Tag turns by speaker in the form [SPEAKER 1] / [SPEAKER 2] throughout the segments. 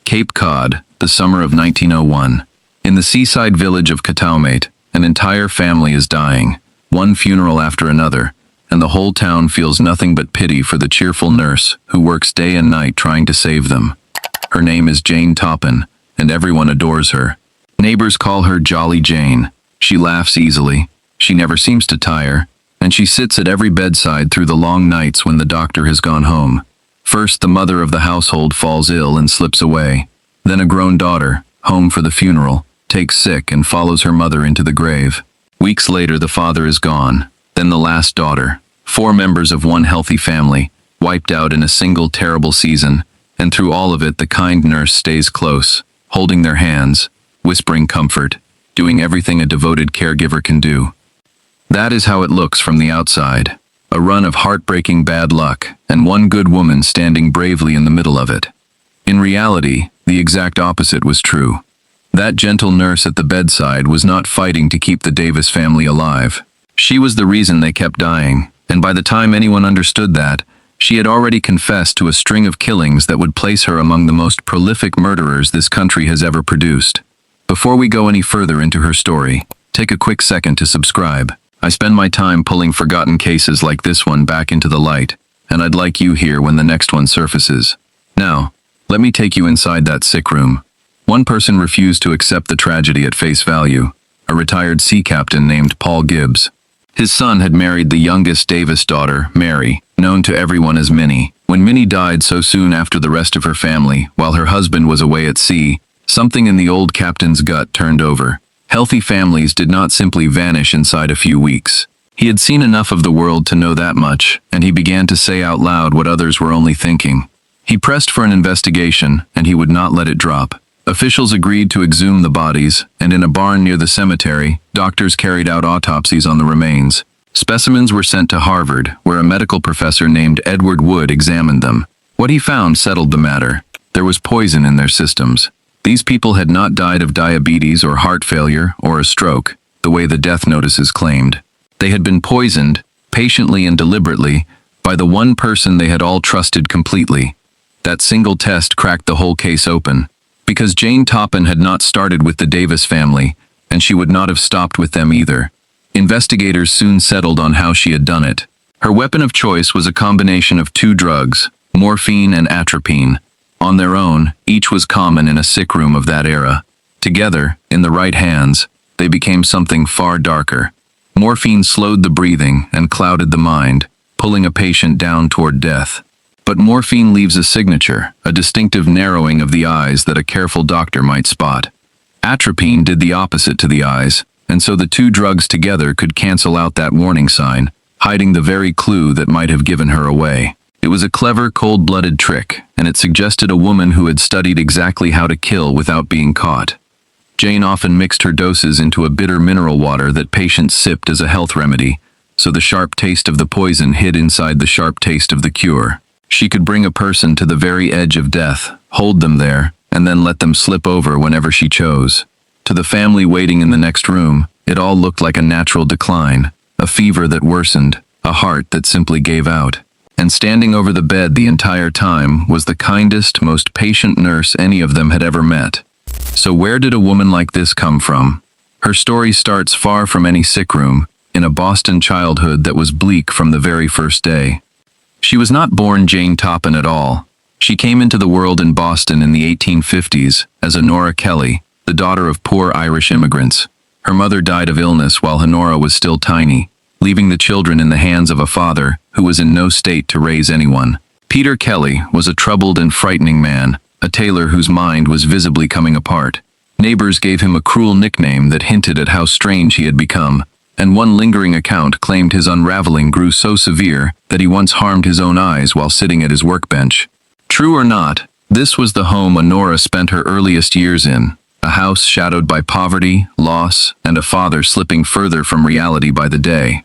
[SPEAKER 1] Cape Cod, the summer of 1901. In the seaside village of Kataumate, an entire family is dying, one funeral after another, and the whole town feels nothing but pity for the cheerful nurse who works day and night trying to save them. Her name is Jane Toppan, and everyone adores her. Neighbors call her Jolly Jane. She laughs easily, she never seems to tire, and she sits at every bedside through the long nights when the doctor has gone home. First, the mother of the household falls ill and slips away. Then a grown daughter, home for the funeral, takes sick and follows her mother into the grave. Weeks later, the father is gone. Then the last daughter. 4 members of one healthy family, wiped out in a single terrible season, and through all of it the kind nurse stays close, holding their hands, whispering comfort, doing everything a devoted caregiver can do. That is how it looks from the outside. A run of heartbreaking bad luck, and one good woman standing bravely in the middle of it. In reality, the exact opposite was true. That gentle nurse at the bedside was not fighting to keep the Davis family alive. She was the reason they kept dying, and by the time anyone understood that, she had already confessed to a string of killings that would place her among the most prolific murderers this country has ever produced. Before we go any further into her story, take a quick second to subscribe. I spend my time pulling forgotten cases like this one back into the light, and I'd like you here when the next one surfaces. Now, let me take you inside that sick room. One person refused to accept the tragedy at face value, a retired sea captain named Paul Gibbs. His son had married the youngest Davis daughter, Mary, known to everyone as Minnie. When Minnie died so soon after the rest of her family, while her husband was away at sea, something in the old captain's gut turned over. Healthy families did not simply vanish inside a few weeks. He had seen enough of the world to know that much, and he began to say out loud what others were only thinking. He pressed for an investigation, and he would not let it drop. Officials agreed to exhume the bodies, and in a barn near the cemetery, doctors carried out autopsies on the remains. Specimens were sent to Harvard, where a medical professor named Edward Wood examined them. What he found settled the matter. There was poison in their systems. These people had not died of diabetes or heart failure or a stroke, the way the death notices claimed. They had been poisoned, patiently and deliberately, by the one person they had all trusted completely. That single test cracked the whole case open. Because Jane Toppan had not started with the Davis family, and she would not have stopped with them either. Investigators soon settled on how she had done it. Her weapon of choice was a combination of 2 drugs, morphine and atropine. On their own, each was common in a sick room of that era. Together, in the right hands, they became something far darker. Morphine slowed the breathing and clouded the mind, pulling a patient down toward death. But morphine leaves a signature, a distinctive narrowing of the eyes that a careful doctor might spot. Atropine did the opposite to the eyes, and so the 2 drugs together could cancel out that warning sign, hiding the very clue that might have given her away. It was a clever, cold-blooded trick, and it suggested a woman who had studied exactly how to kill without being caught. Jane often mixed her doses into a bitter mineral water that patients sipped as a health remedy, so the sharp taste of the poison hid inside the sharp taste of the cure. She could bring a person to the very edge of death, hold them there, and then let them slip over whenever she chose. To the family waiting in the next room, it all looked like a natural decline, a fever that worsened, a heart that simply gave out. And standing over the bed the entire time was the kindest, most patient nurse any of them had ever met. So where did a woman like this come from? Her story starts far from any sick room, in a Boston childhood that was bleak from the very first day. She was not born Jane Toppan at all. She came into the world in Boston in the 1850s as Honora Kelly, the daughter of poor Irish immigrants. Her mother died of illness while Honora was still tiny, leaving the children in the hands of a father who was in no state to raise anyone. Peter Kelly was a troubled and frightening man, a tailor whose mind was visibly coming apart. Neighbors gave him a cruel nickname that hinted at how strange he had become, and one lingering account claimed his unraveling grew so severe that he once harmed his own eyes while sitting at his workbench. True or not, this was the home Honora spent her earliest years in, a house shadowed by poverty, loss, and a father slipping further from reality by the day.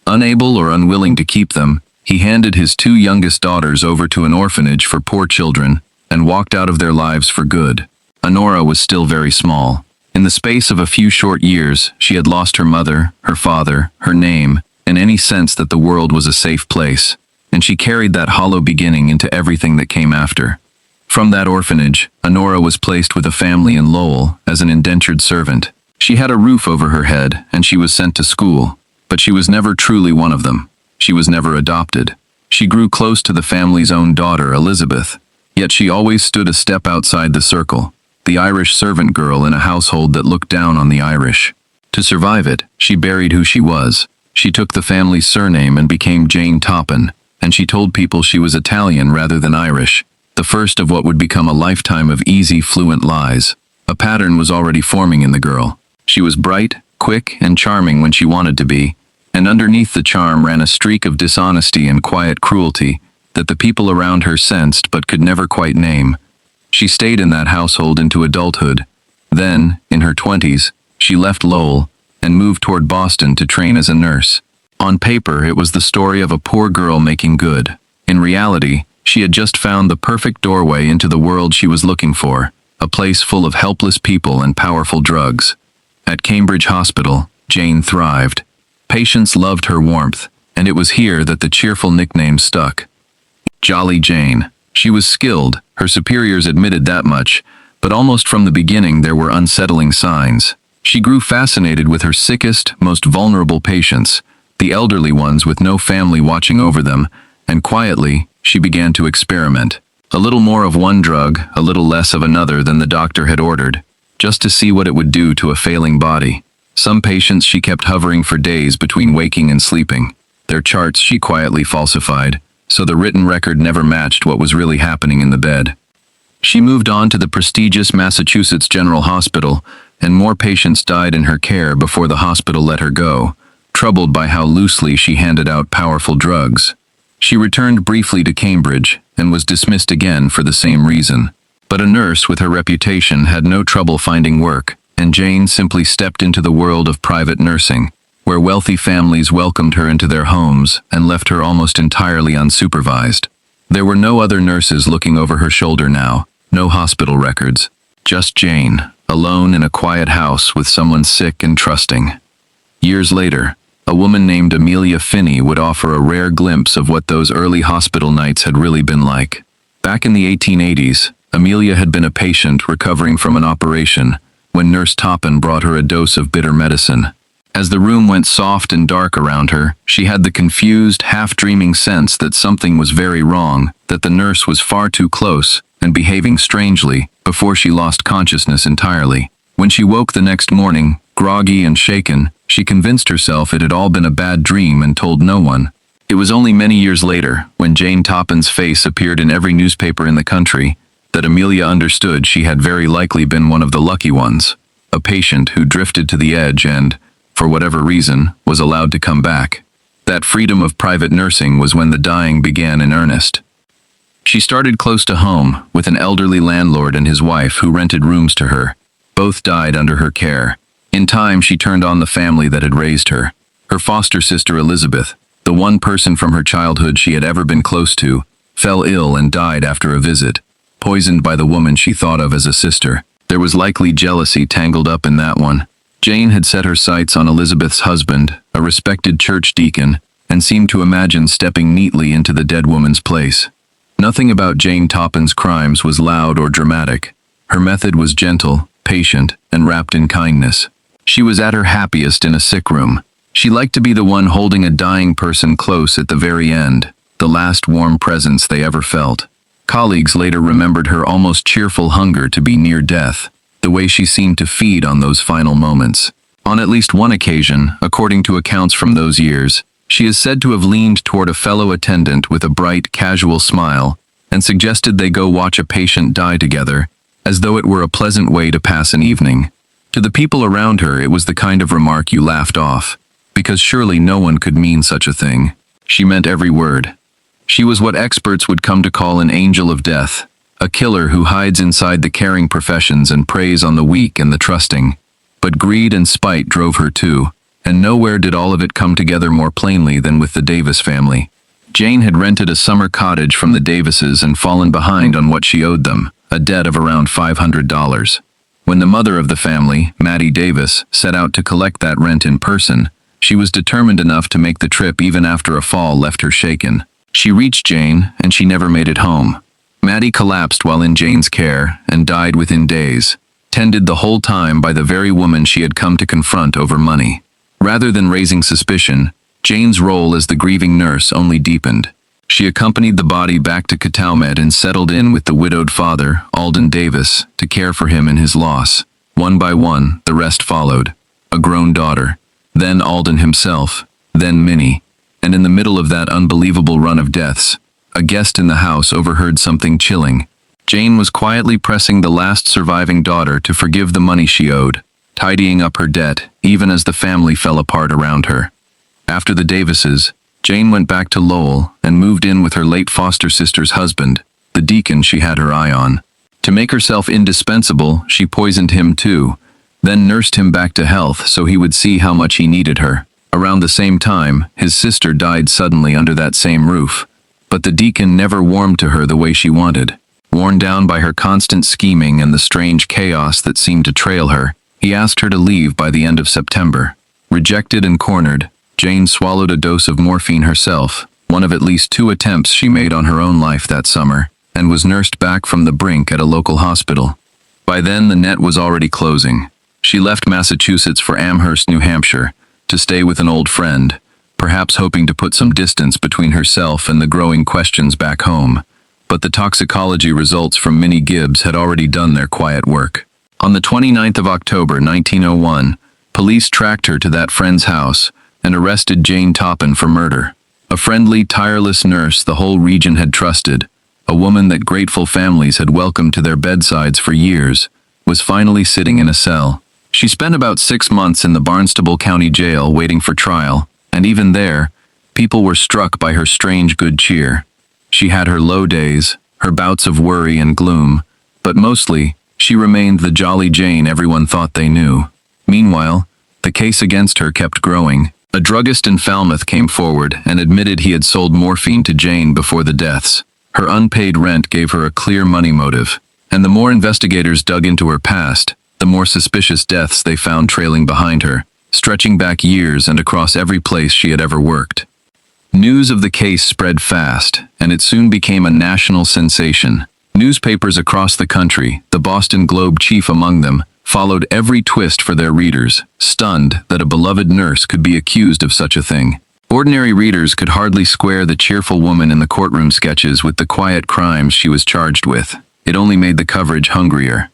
[SPEAKER 1] Unable or unwilling to keep them, he handed his 2 youngest daughters over to an orphanage for poor children and walked out of their lives for good. Honora was still very small. In the space of a few short years, she had lost her mother, her father, her name, and any sense that the world was a safe place, and she carried that hollow beginning into everything that came after. From that orphanage, Honora was placed with a family in Lowell as an indentured servant. She had a roof over her head, and she was sent to school, but she was never truly one of them. She was never adopted. She grew close to the family's own daughter, Elizabeth, yet she always stood a step outside the circle, the Irish servant girl in a household that looked down on the Irish. To survive it, she buried who she was. She took the family's surname and became Jane Toppan, and she told people she was Italian rather than Irish, the first of what would become a lifetime of easy, fluent lies. A pattern was already forming in the girl. She was bright, quick, and charming when she wanted to be, and underneath the charm ran a streak of dishonesty and quiet cruelty that the people around her sensed but could never quite name. She stayed in that household into adulthood. Then, in her 20s, she left Lowell and moved toward Boston to train as a nurse. On paper, it was the story of a poor girl making good. In reality, she had just found the perfect doorway into the world she was looking for, a place full of helpless people and powerful drugs. At Cambridge Hospital, Jane thrived. Patients loved her warmth, and it was here that the cheerful nickname stuck. Jolly Jane. She was skilled, her superiors admitted that much, but almost from the beginning there were unsettling signs. She grew fascinated with her sickest, most vulnerable patients, the elderly ones with no family watching over them, and quietly, she began to experiment. A little more of one drug, a little less of another than the doctor had ordered, just to see what it would do to a failing body. Some patients she kept hovering for days between waking and sleeping. Their charts she quietly falsified, so the written record never matched what was really happening in the bed. She moved on to the prestigious Massachusetts General Hospital, and more patients died in her care before the hospital let her go, troubled by how loosely she handed out powerful drugs. She returned briefly to Cambridge and was dismissed again for the same reason. But a nurse with her reputation had no trouble finding work, and Jane simply stepped into the world of private nursing, where wealthy families welcomed her into their homes and left her almost entirely unsupervised. There were no other nurses looking over her shoulder now, no hospital records. Just Jane, alone in a quiet house with someone sick and trusting. Years later, a woman named Amelia Finney would offer a rare glimpse of what those early hospital nights had really been like. Back in the 1880s, Amelia had been a patient recovering from an operation when Nurse Toppan brought her a dose of bitter medicine. As the room went soft and dark around her, she had the confused, half-dreaming sense that something was very wrong, that the nurse was far too close and behaving strangely before she lost consciousness entirely. When she woke the next morning, groggy and shaken, she convinced herself it had all been a bad dream and told no one. It was only many years later, when Jane Toppan's face appeared in every newspaper in the country, that Amelia understood she had very likely been one of the lucky ones, a patient who drifted to the edge and, for whatever reason, was allowed to come back. That freedom of private nursing was when the dying began in earnest. She started close to home, with an elderly landlord and his wife who rented rooms to her. Both died under her care. In time, she turned on the family that had raised her. Her foster sister Elizabeth, the one person from her childhood she had ever been close to, fell ill and died after a visit, poisoned by the woman she thought of as a sister. There was likely jealousy tangled up in that one. Jane had set her sights on Elizabeth's husband, a respected church deacon, and seemed to imagine stepping neatly into the dead woman's place. Nothing about Jane Toppan's crimes was loud or dramatic. Her method was gentle, patient, and wrapped in kindness. She was at her happiest in a sick room. She liked to be the one holding a dying person close at the very end, the last warm presence they ever felt. Colleagues later remembered her almost cheerful hunger to be near death, the way she seemed to feed on those final moments. On at least one occasion, according to accounts from those years, she is said to have leaned toward a fellow attendant with a bright, casual smile and suggested they go watch a patient die together, as though it were a pleasant way to pass an evening. To the people around her, it was the kind of remark you laughed off, because surely no one could mean such a thing. She meant every word. She was what experts would come to call an angel of death, a killer who hides inside the caring professions and preys on the weak and the trusting. But greed and spite drove her too, and nowhere did all of it come together more plainly than with the Davis family. Jane had rented a summer cottage from the Davises and fallen behind on what she owed them, a debt of around $500. When the mother of the family, Mattie Davis, set out to collect that rent in person, she was determined enough to make the trip even after a fall left her shaken. She reached Jane, and she never made it home. Maddie collapsed while in Jane's care and died within days, tended the whole time by the very woman she had come to confront over money. Rather than raising suspicion, Jane's role as the grieving nurse only deepened. She accompanied the body back to Cataumet and settled in with the widowed father, Alden Davis, to care for him in his loss. One by one, the rest followed. A grown daughter, then Alden himself, then Minnie. And in the middle of that unbelievable run of deaths, a guest in the house overheard something chilling. Jane was quietly pressing the last surviving daughter to forgive the money she owed, tidying up her debt, even as the family fell apart around her. After the Davises, Jane went back to Lowell and moved in with her late foster sister's husband, the deacon she had her eye on. To make herself indispensable, she poisoned him too, then nursed him back to health so he would see how much he needed her. Around the same time, his sister died suddenly under that same roof. But the deacon never warmed to her the way she wanted. Worn down by her constant scheming and the strange chaos that seemed to trail her, he asked her to leave by the end of September. Rejected and cornered, Jane swallowed a dose of morphine herself, one of at least 2 attempts she made on her own life that summer, and was nursed back from the brink at a local hospital. By then the net was already closing. She left Massachusetts for Amherst, New Hampshire, to stay with an old friend, perhaps hoping to put some distance between herself and the growing questions back home. But the toxicology results from Minnie Gibbs had already done their quiet work. On the 29th of October 1901, police tracked her to that friend's house and arrested Jane Toppan for murder. A friendly, tireless nurse the whole region had trusted, a woman that grateful families had welcomed to their bedsides for years, was finally sitting in a cell. She spent about 6 months in the Barnstable County Jail waiting for trial, and even there, people were struck by her strange good cheer. She had her low days, her bouts of worry and gloom, but mostly, she remained the jolly Jane everyone thought they knew. Meanwhile, the case against her kept growing. A druggist in Falmouth came forward and admitted he had sold morphine to Jane before the deaths. Her unpaid rent gave her a clear money motive, and the more investigators dug into her past, the more suspicious deaths they found trailing behind her, stretching back years and across every place she had ever worked. News of the case spread fast, and it soon became a national sensation. Newspapers across the country, the Boston Globe chief among them, followed every twist for their readers, stunned that a beloved nurse could be accused of such a thing. Ordinary readers could hardly square the cheerful woman in the courtroom sketches with the quiet crimes she was charged with. It only made the coverage hungrier.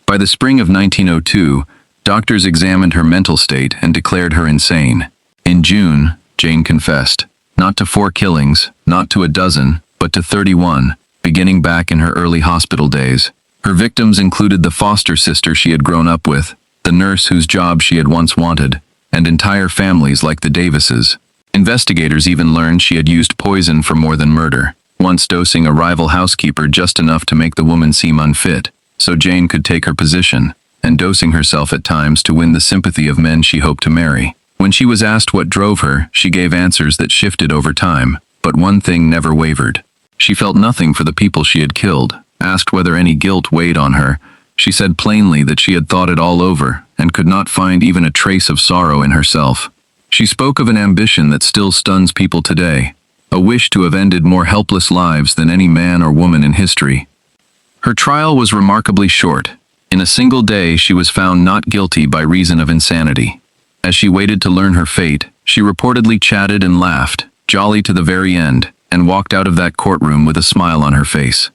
[SPEAKER 1] By the spring of 1902, doctors examined her mental state and declared her insane. In June, Jane confessed, not to 4 killings, not to a dozen, but to 31, beginning back in her early hospital days. Her victims included the foster sister she had grown up with, the nurse whose job she had once wanted, and entire families like the Davises. Investigators even learned she had used poison for more than murder, once dosing a rival housekeeper just enough to make the woman seem unfit, so Jane could take her position, and dosing herself at times to win the sympathy of men she hoped to marry. When she was asked what drove her, she gave answers that shifted over time, but one thing never wavered. She felt nothing for the people she had killed. Asked whether any guilt weighed on her, she said plainly that she had thought it all over and could not find even a trace of sorrow in herself. She spoke of an ambition that still stuns people today, a wish to have ended more helpless lives than any man or woman in history. Her trial was remarkably short. In a single day, she was found not guilty by reason of insanity. As she waited to learn her fate, she reportedly chatted and laughed, jolly to the very end, and walked out of that courtroom with a smile on her face.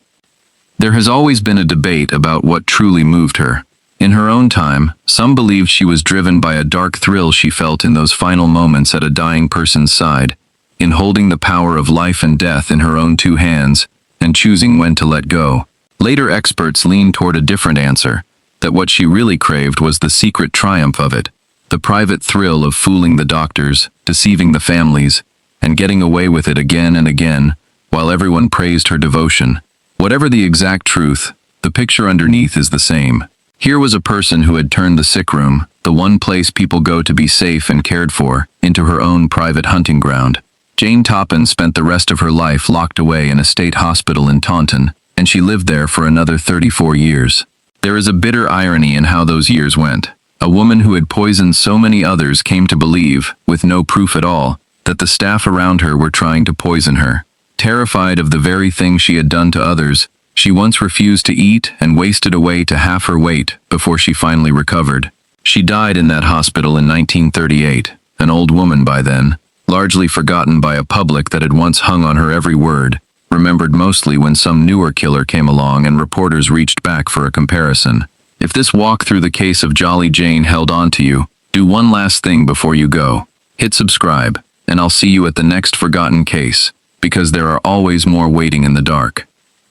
[SPEAKER 1] There has always been a debate about what truly moved her. In her own time, some believed she was driven by a dark thrill she felt in those final moments at a dying person's side, in holding the power of life and death in her own 2 hands, and choosing when to let go. Later experts leaned toward a different answer, that what she really craved was the secret triumph of it, the private thrill of fooling the doctors, deceiving the families, and getting away with it again and again, while everyone praised her devotion. Whatever the exact truth, the picture underneath is the same. Here was a person who had turned the sick room, the one place people go to be safe and cared for, into her own private hunting ground. Jane Toppan spent the rest of her life locked away in a state hospital in Taunton, and she lived there for another 34 years. There is a bitter irony in how those years went. A woman who had poisoned so many others came to believe, with no proof at all, that the staff around her were trying to poison her. Terrified of the very thing she had done to others, She once refused to eat and wasted away to half her weight before she finally recovered. She died in that hospital in 1938, an old woman by then, largely forgotten by a public that had once hung on her every word, remembered mostly when some newer killer came along and reporters reached back for a comparison. If this walk through the case of Jolly Jane held on to you, do one last thing before you go. Hit subscribe, and I'll see you at the next forgotten case, because there are always more waiting in the dark.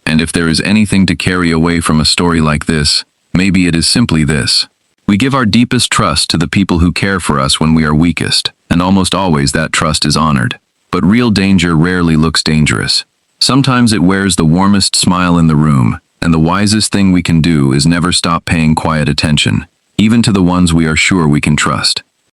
[SPEAKER 1] And if there is anything to carry away from a story like this, maybe it is simply this. We give our deepest trust to the people who care for us when we are weakest, and almost always that trust is honored. But real danger rarely looks dangerous. Sometimes it wears the warmest smile in the room, and the wisest thing we can do is never stop paying quiet attention, even to the ones we are sure we can trust.